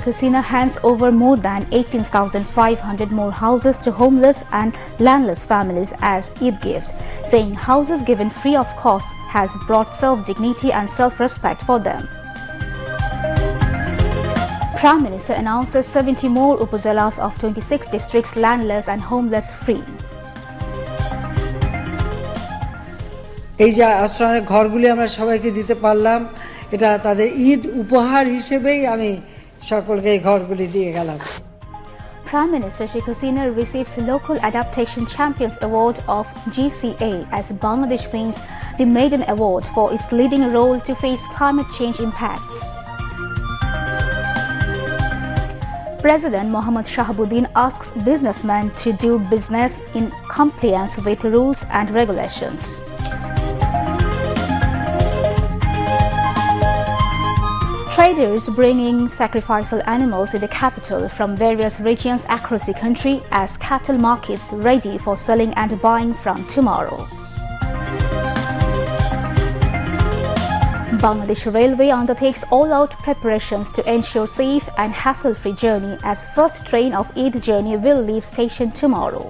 Hasina hands over more than 18,500 more houses to homeless and landless families as Eid gift, saying houses given free of cost has brought self-dignity and self-respect for them. Prime Minister announces 70 more upazilas of 26 districts landless and homeless free. এই যে আশ্রয়ের ঘরগুলি আমরা সবাইকে দিতে পারলাম, এটা তাদের ঈদ উপহার হিসেবেই আমি সকলকে এই ঘরগুলি দিয়ে গেলাম। Prime Minister Sheikh Hasina receives Local Adaptation Champions Award of GCA as Bangladesh wins the maiden award for its leading role to face climate change impacts. President Mohammad Shahabuddin asks businessmen to do business in compliance with rules and regulations. Traders bringing sacrificial animals in the capital from various regions across the country as cattle markets ready for selling and buying from tomorrow. Bangladesh Railway undertakes all-out preparations to ensure safe and hassle-free journey as first train of Eid journey will leave station tomorrow.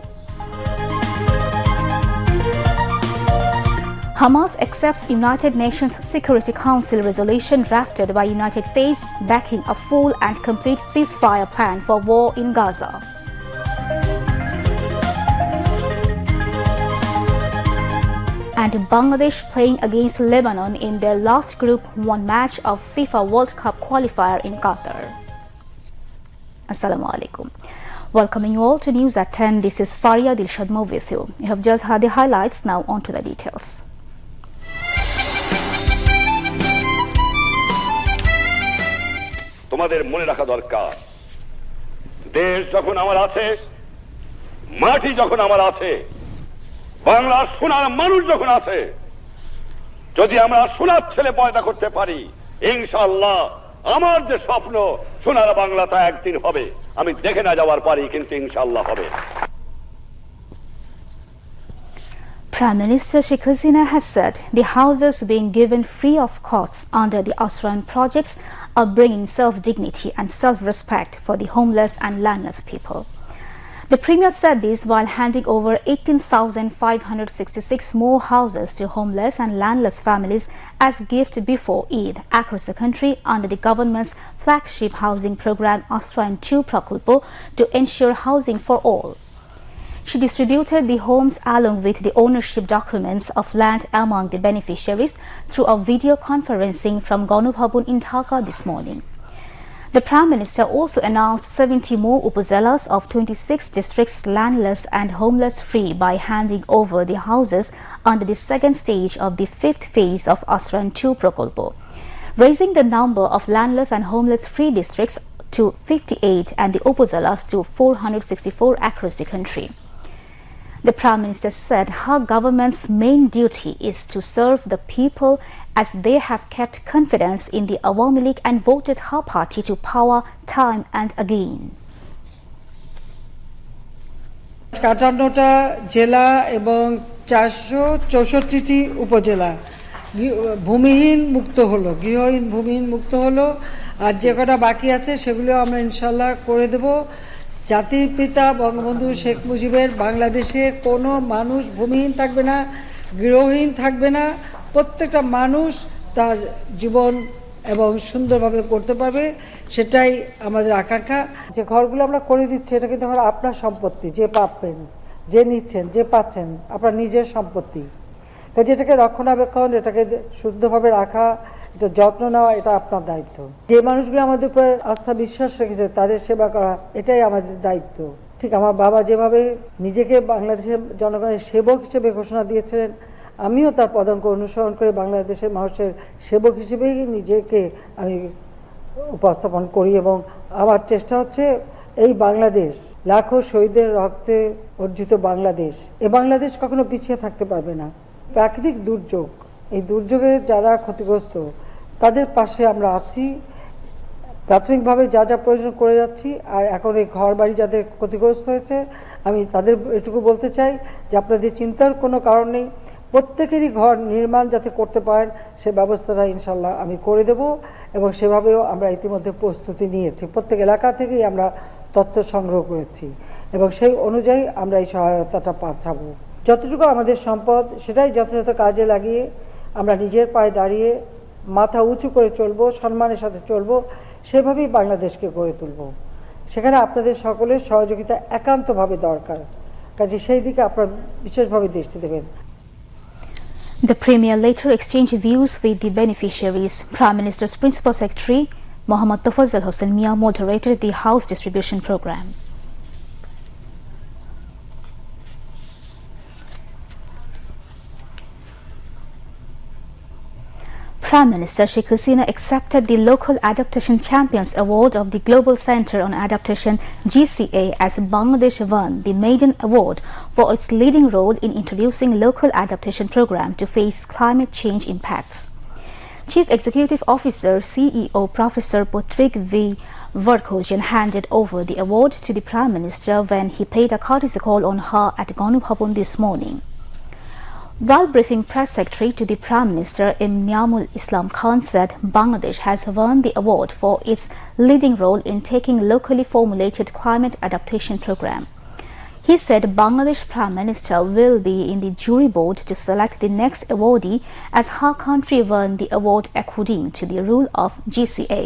Hamas accepts United Nations Security Council resolution drafted by United States backing a full and complete ceasefire plan for war in Gaza. And Bangladesh playing against Lebanon in their last Group 1 match of FIFA World Cup qualifier in Qatar. Assalamu alaikum. Welcoming you all to News at 10. This is Faria Dilshad Mo with you. You have just heard the highlights, now on to the details. তোমাদের মনে রাখা দরকার, দেশ যখন আমার আছে, মাটি যখন আমার আছে, বাংলার সোনার মানুষ যখন আছে, যদি আমরা সোনার ছেলে পয়দা করতে পারি, ইনশাআল্লাহ আমার যে স্বপ্ন সোনার বাংলা তা একদিন হবে। আমি দেখে না যাওয়ার পারি, কিন্তু ইনশাআল্লাহ হবে। Prime Minister Sheikh Hasina has said the houses being given free of cost under the Asran projects are bringing self-dignity and self-respect for the homeless and landless people. The Premier said this while handing over 18,566 more houses to homeless and landless families as gift before Eid across the country under the government's flagship housing program Asran 2 Prakalpo to ensure housing for all. She distributed the homes along with the ownership documents of land among the beneficiaries through a video conferencing from Ganobhabon in Dhaka this morning. The Prime Minister also announced 70 more upazilas of 26 districts landless and homeless free by handing over the houses under the second stage of the 5th phase of Asran 2 Prakalpo, raising the number of landless and homeless free districts to 58 and the upazilas to 464 across the country. The Prime Minister said her government's main duty is to serve the people as they have kept confidence in the Awami League and voted her party to power time and again. ৫৮টা জেলা এবং ৪৬৪টি উপজেলা ভূমিহীন মুক্ত হলো, গৃহহীন ভূমিহীন মুক্ত হলো। আর যে কটা বাকি আছে সেগুলো আমরা ইনশাল্লাহ করে দেব। জাতির পিতা বঙ্গবন্ধু শেখ মুজিবের বাংলাদেশে কোনো মানুষ ভূমিহীন থাকবে না, গৃহহীন থাকবে না। প্রত্যেকটা মানুষ তার জীবন এবং সুন্দরভাবে করতে পারবে, সেটাই আমাদের আকাঙ্ক্ষা। যে ঘরগুলো আমরা করে দিচ্ছি এটা কিন্তু আমার আপনার সম্পত্তি, যে পাবেন, যে নিচ্ছেন, যে পাচ্ছেন আপনার নিজের সম্পত্তি। কাজে এটাকে রক্ষণাবেক্ষণ, এটাকে শুদ্ধভাবে রাখা, এটা যত্ন নেওয়া, এটা আপনার দায়িত্ব। যে মানুষগুলো আমাদের উপরে আস্থা বিশ্বাস রেখেছে তাদের সেবা করা, এটাই আমাদের দায়িত্ব। ঠিক আমার বাবা যেভাবে নিজেকে বাংলাদেশের জনগণের সেবক হিসেবে ঘোষণা দিয়েছিলেন, আমিও তার পদাঙ্ক অনুসরণ করে বাংলাদেশের মানুষের সেবক হিসেবেই নিজেকে আমি উপস্থাপন করি। এবং আমার চেষ্টা হচ্ছে এই বাংলাদেশ, লাখো শহীদের রক্তে অর্জিত বাংলাদেশ, এই বাংলাদেশ কখনো পিছিয়ে থাকতে পারবে না। প্রাকৃতিক দুর্যোগ, এই দুর্যোগে যারা ক্ষতিগ্রস্ত তাদের পাশে আমরা আছি, প্রাথমিকভাবে যা যা প্রয়োজন করে যাচ্ছি। আর এখন এই ঘর বাড়ি যাদের ক্ষতিগ্রস্ত হয়েছে আমি তাদের এটুকু বলতে চাই যে আপনাদের চিন্তার কোনো কারণ নেই। প্রত্যেকেরই ঘর নির্মাণ যাতে করতে পারেন সে ব্যবস্থাটা ইনশাল্লাহ আমি করে দেব এবং সেভাবেও আমরা ইতিমধ্যে প্রস্তুতি নিয়েছি। প্রত্যেক এলাকা থেকেই আমরা তথ্য সংগ্রহ করেছি এবং সেই অনুযায়ী আমরা এই সহায়তাটা পাঠাবো। যতটুকু আমাদের সম্পদ সেটাই যথাযথ কাজে লাগিয়ে আমরা নিজের পায়ে দাঁড়িয়ে মাথা উঁচু করে চলবো, সম্মানের সাথে চলবো, সেভাবেই বাংলাদেশকে গড়ে তুলব। সেখানে আপনাদের সকলের সহযোগিতা একান্তভাবে দরকার, কাজে সেই দিকে আপনারা বিশেষভাবে দৃষ্টি দেবেন। The Premier later exchanged views with the beneficiaries. Prime Minister's Principal Secretary, Mohammad Tofazzal Hossain Mia, moderated the house distribution program. Prime Minister Sheikh Hasina accepted the Local Adaptation Champions Award of the Global Center on Adaptation (GCA) as Bangladesh won the maiden award for its leading role in introducing local adaptation program to face climate change impacts. Chief Executive Officer CEO Professor Potrik V. Verkhogen handed over the award to the Prime Minister when he paid a courtesy call on her at Ganu Bhavan this morning. While briefing Press Secretary to the Prime Minister, Imniamul Islam Khan said Bangladesh has won the award for its leading role in taking locally formulated climate adaptation program. He said Bangladesh Prime Minister will be in the jury board to select the next awardee as her country won the award according to the rule of GCA.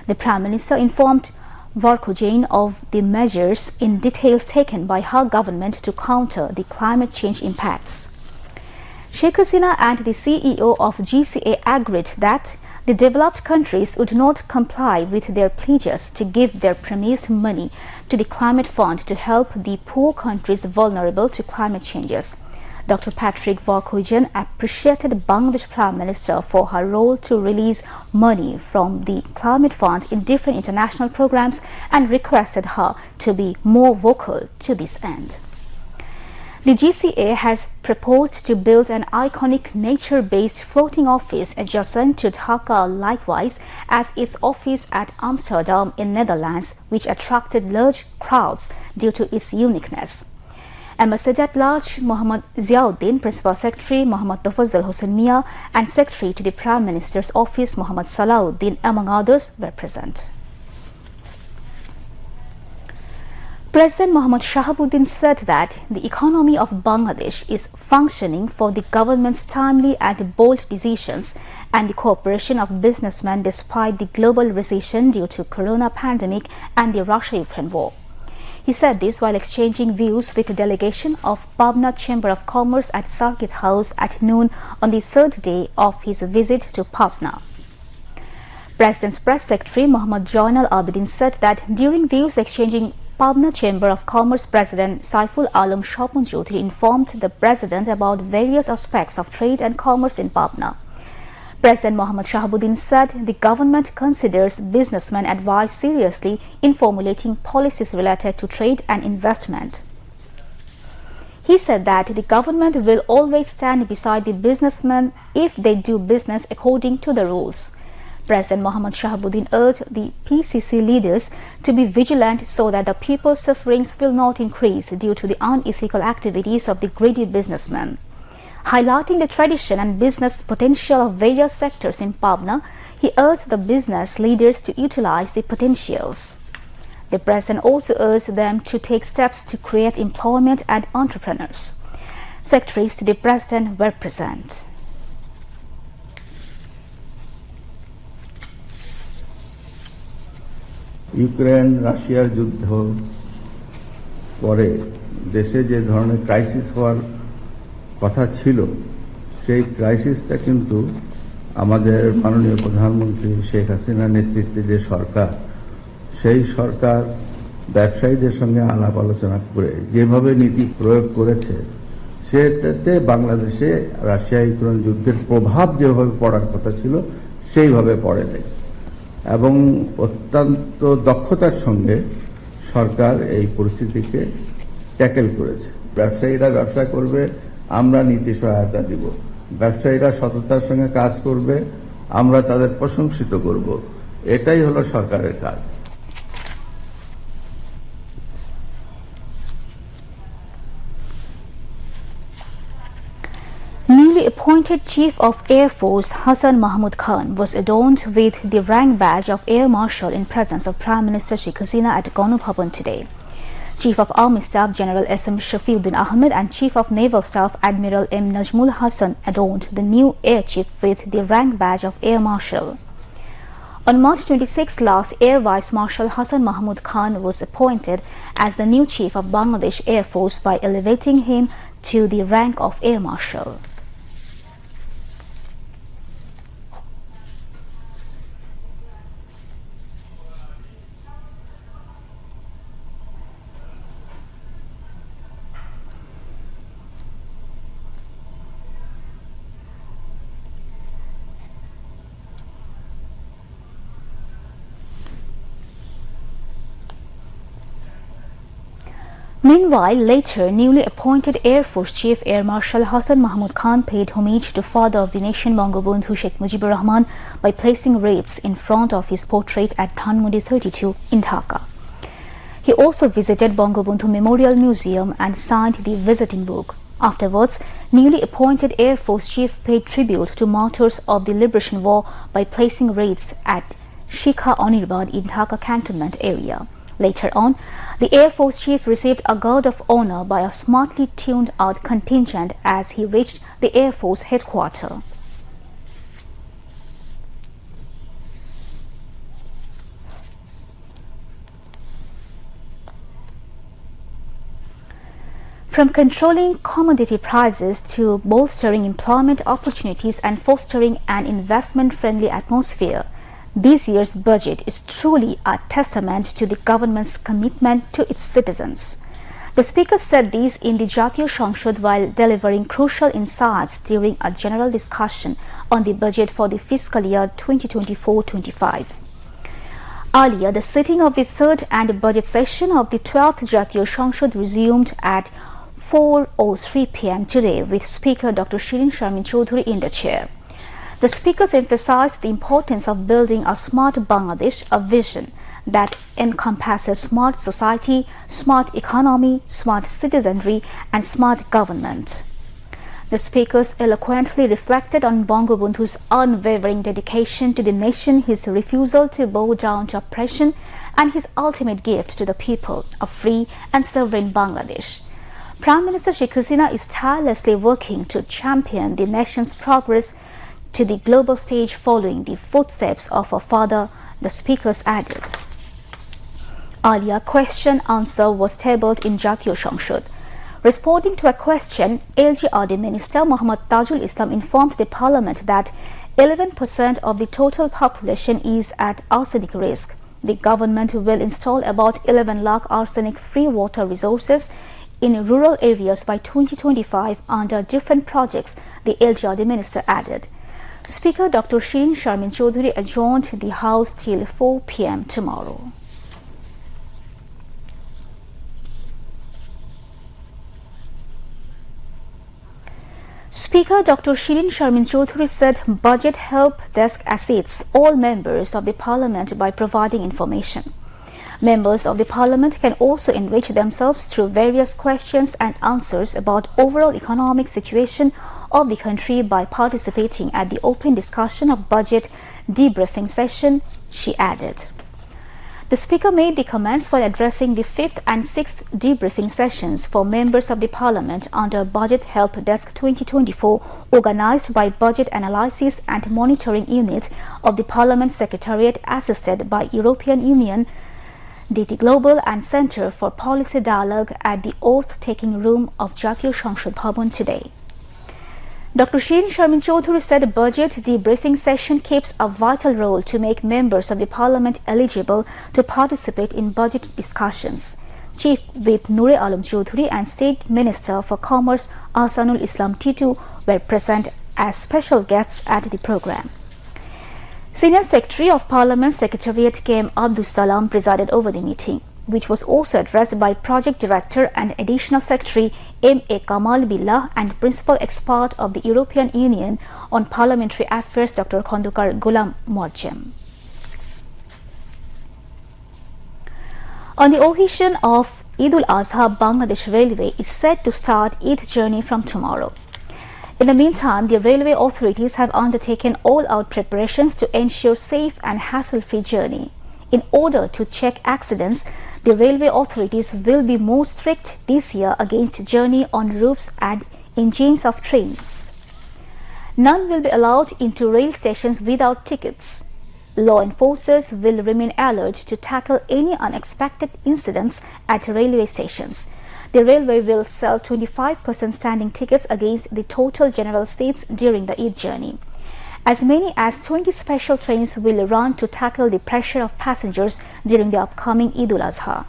The Prime Minister informed Verkhogen of the measures in detail taken by her government to counter the climate change impacts. Sheikh Hasina and the CEO of GCA agreed that the developed countries would not comply with their pledges to give their promised money to the climate fund to help the poor countries vulnerable to climate changes. Dr. Patrick Verkhogen appreciated Bangladesh Prime Minister for her role to release money from the climate fund in different international programs and requested her to be more vocal to this end. The GCA has proposed to build an iconic nature-based floating office adjacent to Dhaka, likewise as its office at Amsterdam in Netherlands, which attracted large crowds due to its uniqueness. Ambassador at Large Mohammad Ziauddin, Principal Secretary Mohammad Tofazzal Hossain Mia, and Secretary to the Prime Minister's Office Mohammad Salahuddin, among others, were present. President Mohammad Shahabuddin said that the economy of Bangladesh is functioning for the government's timely and bold decisions and the cooperation of businessmen despite the global recession due to corona pandemic and the Russia-Ukraine war. He said this while exchanging views with a delegation of Pabna Chamber of Commerce at Circuit House at noon on the third day of his visit to Pabna. President's Press Secretary Mohammad Jainal Abidin said that during views exchanging, Pabna Chamber of Commerce President Saiful Alam Shapun Chaudhary informed the President about various aspects of trade and commerce in Pabna. President Mohammad Shahabuddin said the government considers businessmen advice seriously in formulating policies related to trade and investment. He said that the government will always stand beside the businessmen if they do business according to the rules. President Mohammad Shahabuddin urged the PCC leaders to be vigilant so that the people's sufferings will not increase due to the unethical activities of the greedy businessmen. Highlighting the tradition and business potential of various sectors in Pabna, he urged the business leaders to utilize the potentials. The President also urged them to take steps to create employment and entrepreneurs. Secretaries to the President were present. Ukraine রাশিয়ার যুদ্ধ পরে দেশে যে ধরনের crisis হওয়ার কথা ছিল সেই ক্রাইসিসটা কিন্তু আমাদের মাননীয় প্রধানমন্ত্রী শেখ হাসিনার নেতৃত্বে যে সরকার সেই সরকার ব্যবসায়ীদের সঙ্গে আলাপ আলোচনা করে যেভাবে নীতি প্রয়োগ করেছে সেটাতে বাংলাদেশে রাশিয়া ইউক্রেন যুদ্ধের প্রভাব যেভাবে পড়ার কথা ছিল সেইভাবে পড়ে নাই এবং অত্যন্ত দক্ষতার সঙ্গে সরকার এই পরিস্থিতিকে ট্যাকেল করেছে। ব্যবসায়ীরা ব্যবসা করবে, আমরা নীতি সহায়তা দিব। ব্যবসায়ীরা সততার সঙ্গে কাজ করবে, আমরা তাদের প্রশংসিত করব। এটাই হলো সরকারের কাজ। newly appointed Chief of Air Force Hassan Mahmud Khan was adorned with the rank badge of Air Marshal in presence of Prime Minister Sheikh Hasina at Ganu Bhavan today. Chief of Army Staff General S.M. Shafiuddin Ahmed and Chief of Naval Staff Admiral M. Najmul Hassan adorned the new Air Chief with the rank badge of Air Marshal. On March 26 last, Air Vice Marshal Hassan Mahmud Khan was appointed as the new Chief of Bangladesh Air Force by elevating him to the rank of Air Marshal. Meanwhile, later newly appointed Air Force Chief Air Marshal Hassan Mahmud Khan paid homage to Father of the Nation Bangabandhu Sheikh Mujibur Rahman by placing wreaths in front of his portrait at Dhanmondi 32 in Dhaka. He also visited Bangabandhu Memorial Museum and signed the visiting book. Afterwards, newly appointed Air Force Chief paid tribute to martyrs of the Liberation War by placing wreaths at Shikha Anirbad in Dhaka cantonment area. Later on, the Air Force Chief received a guard of honor by a smartly tuned out contingent as he reached the Air Force headquarters. From controlling commodity prices to bolstering employment opportunities and fostering an investment-friendly atmosphere, this year's budget is truly a testament to the government's commitment to its citizens. The Speaker said this in the Jatiya Sanshad while delivering crucial insights during a general discussion on the budget for the fiscal year 2024-25. Earlier, the sitting of the third and budget session of the 12th Jatiya Sanshad resumed at 4:03 p.m. today with Speaker Dr. Shirin Sharmin Chaudhuri in the chair. The speakers emphasized the importance of building a smart Bangladesh, a vision that encompasses smart society, smart economy, smart citizenry, and smart government. The speakers eloquently reflected on Bangabandhu's unwavering dedication to the nation, his refusal to bow down to oppression, and his ultimate gift to the people, a free and sovereign Bangladesh. Prime Minister Sheikh Hasina is tirelessly working to champion the nation's progress to the global stage following the footsteps of her father, the speakers added. Earlier, question-answer was tabled in Jatiya Sanshad. Responding to a question, LGRD Minister Muhammad Tajul Islam informed the Parliament that 11% of the total population is at arsenic risk. The government will install about 11 lakh arsenic-free water resources in rural areas by 2025 under different projects, the LGRD Minister added. Speaker Dr. Shirin Sharmin Chaudhuri adjourned the House till 4 p.m. tomorrow. Speaker Dr. Shirin Sharmin Chaudhuri said Budget Help Desk assists all members of the Parliament by providing information. Members of the Parliament can also enrich themselves through various questions and answers about overall economic situation of the country by participating at the open discussion of budget debriefing session, she added. The Speaker made the comments while addressing the 5th and 6th debriefing sessions for members of the Parliament under Budget Help Desk 2024 organized by Budget Analysis and Monitoring Unit of the Parliament Secretariat assisted by European Union, DT Global and Centre for Policy Dialogue at the oath-taking room of Jatiya Sanshad Bhavan today. Dr. Shirin Sharmin Chaudhuri said a budget debriefing session keeps a vital role to make members of the Parliament eligible to participate in budget discussions. Chief Whip Noor Alam Chaudhuri and State Minister for Commerce Ahsanul Islam Titu were present as special guests at the program. Senior Secretary of Parliament Secretariat K.M. Abdus Salam presided over the meeting, which was also addressed by Project Director and Additional Secretary M.A. Kamal Billah and Principal Expert of the European Union on Parliamentary Affairs Dr. Khandukar Ghulam Muajjem. On the occasion of Eid al-Azha, Bangladesh Railway is set to start Eid journey from tomorrow. In the meantime, the railway authorities have undertaken all-out preparations to ensure safe and hassle-free journey. In order to check accidents, the railway authorities will be more strict this year against journey on roofs and engines of trains. None will be allowed into rail stations without tickets. Law enforcers will remain alert to tackle any unexpected incidents at railway stations. The railway will sell 25% standing tickets against the total general seats during the Eid journey. As many as 20 special trains will run to tackle the pressure of passengers during the upcoming Eid al-Azha.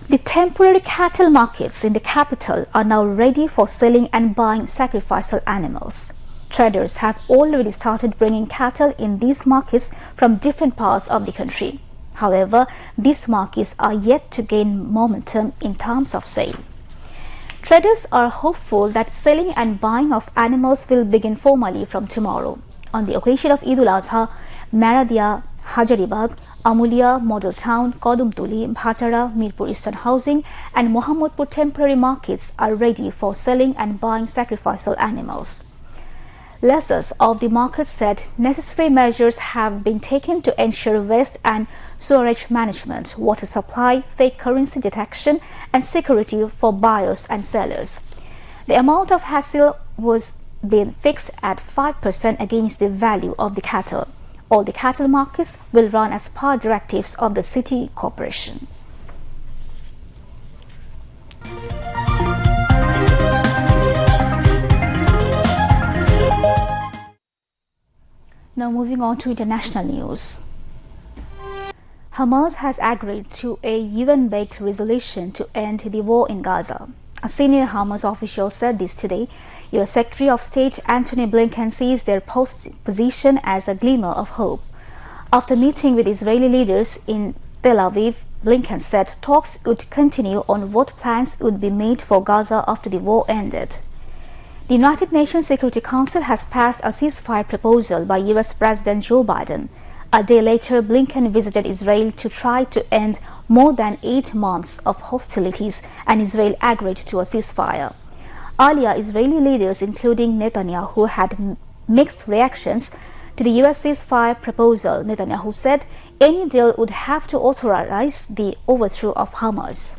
The temporary cattle markets in the capital are now ready for selling and buying sacrificial animals. Traders have already started bringing cattle in these markets from different parts of the country. However, these markets are yet to gain momentum in terms of sale. Traders are hopeful that selling and buying of animals will begin formally from tomorrow. On the occasion of Eid al-Azha, Maradia, Hajaribagh, Amulia, Model Town, Kodumtuli, Bhatara, Mirpur Eastern Housing and Mohammedpur temporary markets are ready for selling and buying sacrificial animals. Lessors of the market said necessary measures have been taken to ensure waste and sewerage management, water supply, fake currency detection and security for buyers and sellers. The amount of hassle was being fixed at 5% against the value of the cattle. All the cattle markets will run as per directives of the city corporation. Now moving on to international news. Hamas has agreed to a UN-backed resolution to end the war in Gaza. A senior Hamas official said this today. US Secretary of State Antony Blinken sees their position as a glimmer of hope. After meeting with Israeli leaders in Tel Aviv, Blinken said talks would continue on what plans would be made for Gaza after the war ended. The United Nations Security Council has passed a ceasefire proposal by US President Joe Biden. A day later, Blinken visited Israel to try to end more than 8 months of hostilities, and Israel agreed to a ceasefire. Earlier, Israeli leaders, including Netanyahu, had mixed reactions to the US ceasefire proposal. Netanyahu said any deal would have to authorize the overthrow of Hamas.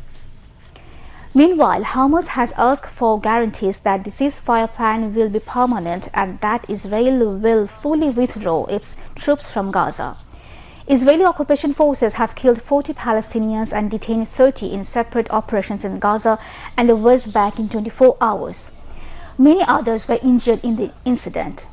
Meanwhile, Hamas has asked for guarantees that the ceasefire plan will be permanent and that Israel will fully withdraw its troops from Gaza. Israeli occupation forces have killed 40 Palestinians and detained 30 in separate operations in Gaza and the West Bank in 24 hours. Many others were injured in the incident.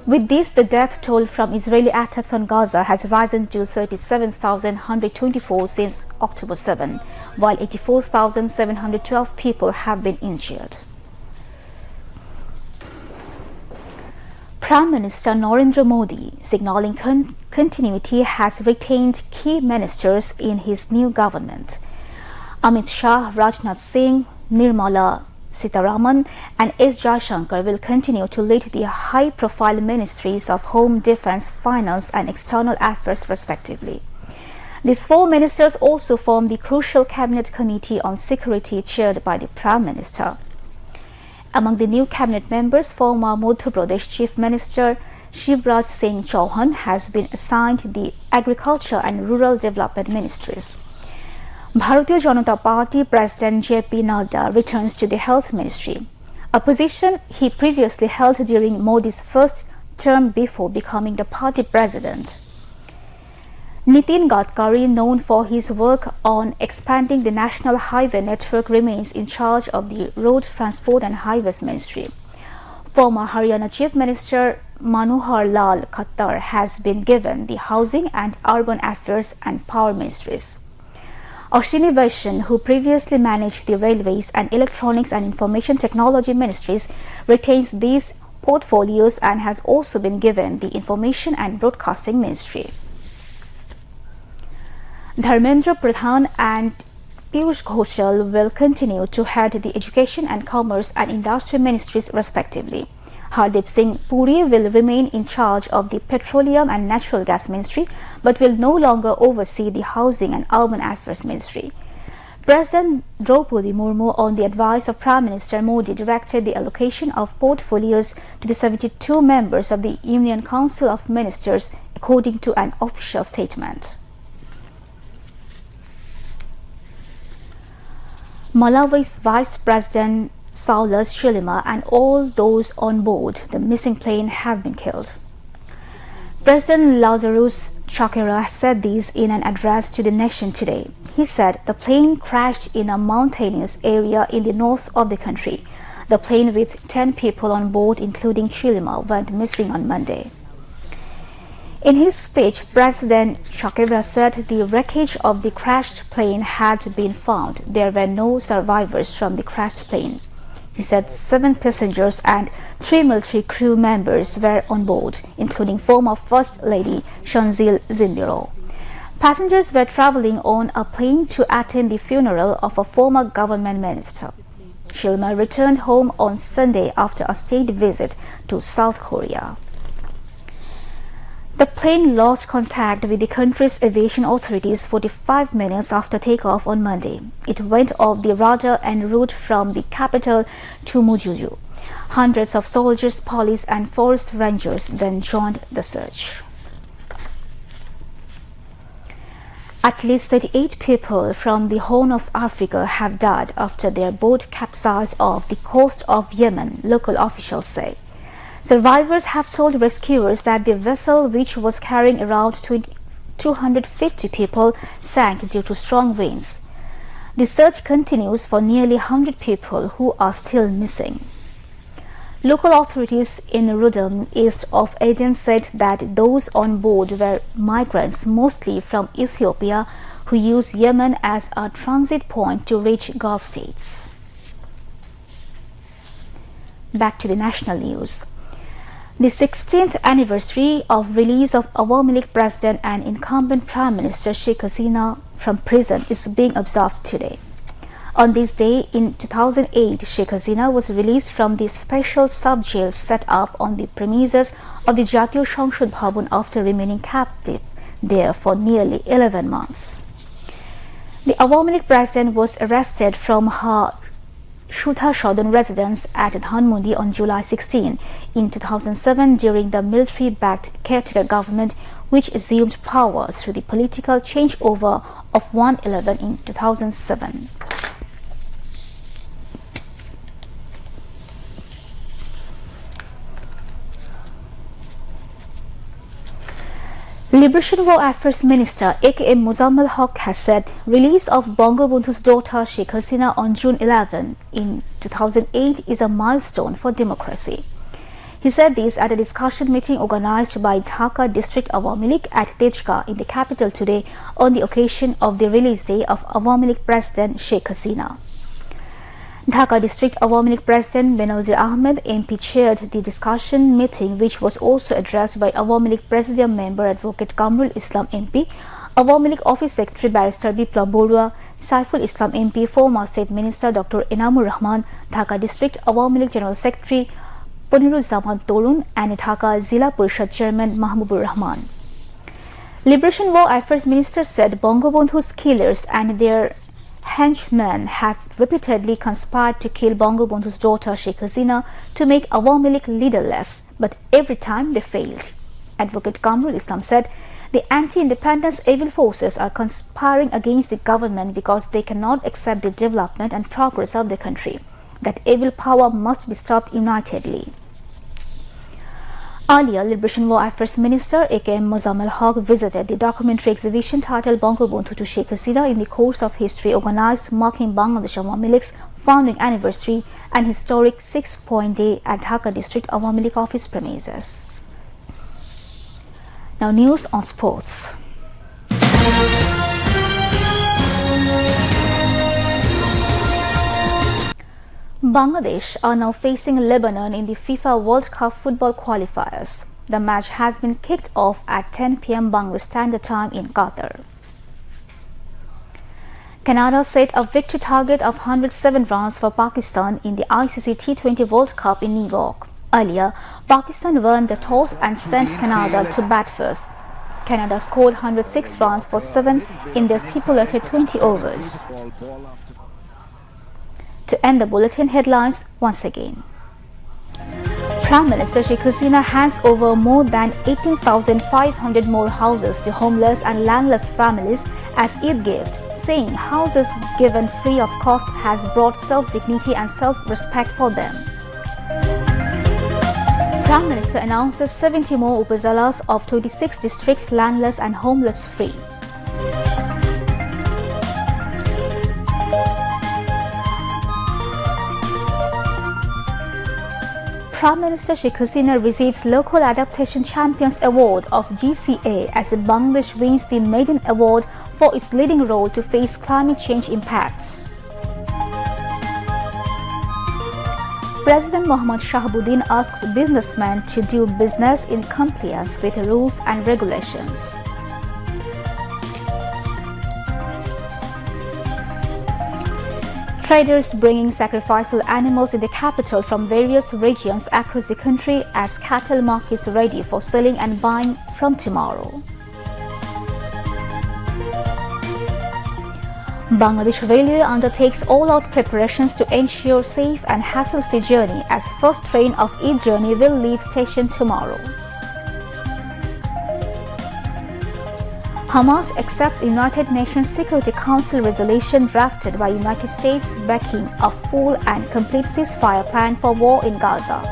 With this, the death toll from Israeli attacks on Gaza has risen to 37,124 since October 7, while 84,712 people have been injured. Prime Minister Narendra Modi, signaling continuity, has retained key ministers in his new government. Amit Shah, Rajnath Singh, Nirmala Sitharaman and S. Jaishankar will continue to lead the high-profile ministries of Home, Defence, Finance and External Affairs respectively. These 4 ministers also form the crucial Cabinet Committee on Security chaired by the Prime Minister. Among the new cabinet members, former Madhya Pradesh Chief Minister Shivraj Singh Chauhan has been assigned the Agriculture and Rural Development Ministries. Bharatiya Janata Party President J.P. Nadda returns to the Health Ministry, a position he previously held during Modi's first term before becoming the party president. Nitin Gadkari, known for his work on expanding the national highway network, remains in charge of the Road Transport and Highways Ministry. Former Haryana Chief Minister Manohar Lal Khattar has been given the Housing and Urban Affairs and Power Ministries. Ashwini Vaishnav, who previously managed the Railways and Electronics and Information Technology Ministries, retains these portfolios and has also been given the Information and Broadcasting Ministry. Dharmendra Pradhan and Piyush Ghoshal will continue to head the Education and Commerce and Industry Ministries respectively. Hardeep Singh Puri will remain in charge of the Petroleum and Natural Gas Ministry but will no longer oversee the Housing and Urban Affairs Ministry. President Draupadi Murmu, on the advice of Prime Minister Modi, directed the allocation of portfolios to the 72 members of the Union Council of Ministers, according to an official statement. Malawi's Vice President Saulus Chilima and all those on board the missing plane have been killed. President Lazarus Chakwera said this in an address to the nation today. He said the plane crashed in a mountainous area in the north of the country. The plane with 10 people on board, including Chilima, went missing on Monday. In his speech, President Chakwera said the wreckage of the crashed plane had been found. There were no survivors from the crashed plane. He said 7 passengers and 3 military crew members were on board, including former First Lady Shanzil Zimbiro. Passengers were traveling on a plane to attend the funeral of a former government minister. Chilima returned home on Sunday after a state visit to South Korea. The plane lost contact with the country's aviation authorities 45 minutes after takeoff on Monday. It went off the radar en route from the capital to Mujuju. Hundreds of soldiers, police and forest rangers then joined the search. At least 38 people from the Horn of Africa have died after their boat capsized off the coast of Yemen, local officials say. Survivors have told rescuers that the vessel, which was carrying around 250 people, sank due to strong winds. The search continues for nearly 100 people who are still missing. Local authorities in Rudam, east of Aden, said that those on board were migrants, mostly from Ethiopia, who use Yemen as a transit point to reach Gulf states. Back to the national news. The 16th anniversary of release of Awami League President and incumbent Prime Minister Sheikh Hasina from prison is being observed today. On this day in 2008, Sheikh Hasina was released from the special sub-jail set up on the premises of the Jatiyo সংসদ Bhavan after remaining captive there for nearly 11 months. The Awami League President was arrested from her Shudha Shodon residence at Dhanmondi on July 16 in 2007 during the military-backed caretaker government, which assumed power through the political changeover of 1/11 in 2007. Liberation War Affairs Minister A.K.M. Muzamil Haq has said release of Bangabandhu's daughter Sheikh Hasina on June 11 in 2008 is a milestone for democracy. He said this at a discussion meeting organized by Dhaka District Awami League at Tejka in the capital today on the occasion of the release day of Awami League President Sheikh Hasina. Dhaka District Awami League President Benazir Ahmed MP chaired the discussion meeting, which was also addressed by Awami League Presidium member Advocate Kamrul Islam MP, Awami League Office Secretary Barrister Biplab Borua, Saiful Islam MP, former State Minister Dr. Enamur Rahman, Dhaka District Awami League General Secretary Poniruzzaman Torun and Dhaka Zila Parishad Chairman Mahbubur Rahman. Liberation War Affairs Minister said Bangabandhu's killers and their henchmen have repeatedly conspired to kill Bangabandhu's daughter Sheikh Hasina to make Awami League leaderless, but every time they failed. Advocate Kamrul Islam said the anti-independence evil forces are conspiring against the government because they cannot accept the development and progress of the country. That evil power must be stopped unitedly. Earlier, Liberation War Affairs Minister A.K.M. Muzamil Haq visited the documentary exhibition titled Bangabandhu to Sheikh Hasina in the Course of History, organized marking Bangladesh Awami League's founding anniversary and historic 6-point day at Dhaka District Awami League office premises. Now news on sports. Bangladesh are now facing Lebanon in the FIFA World Cup football qualifiers. The match has been kicked off at 10 p.m. Bangladesh Standard Time in Qatar. Canada set a victory target of 107 runs for Pakistan in the ICC T20 World Cup in New York. Earlier, Pakistan won the toss and sent Canada to bat first. Canada scored 106 runs for 7 in their stipulated 20 overs. To end the bulletin headlines once again. Prime Minister Sheikh Hasina hands over more than 18,500 more houses to homeless and landless families as Eid gift, saying houses given free of cost has brought self-dignity and self-respect for them. Prime Minister announces 70 more upazalas of 26 districts landless and homeless free. Prime Minister Sheikh Hasina receives Local Adaptation Champions Award of GCA as Bangladesh wins the maiden award for its leading role to face climate change impacts. President Mohammad Shahabuddin asks businessmen to do business in compliance with rules and regulations. Traders bringing sacrificial animals in the capital from various regions across the country as cattle markets ready for selling and buying from tomorrow. Bangladesh Railway undertakes all-out preparations to ensure safe and hassle-free journey as first train of Eid journey will leave station tomorrow. Hamas accepts United Nations Security Council resolution drafted by United States backing a full and complete ceasefire plan for war in Gaza.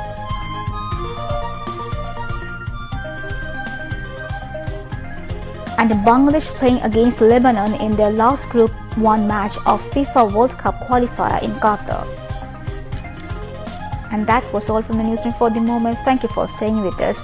And Bangladesh playing against Lebanon in their last Group 1 match of FIFA World Cup qualifier in Qatar. And that was all from the newsroom for the moment. Thank you for staying with us.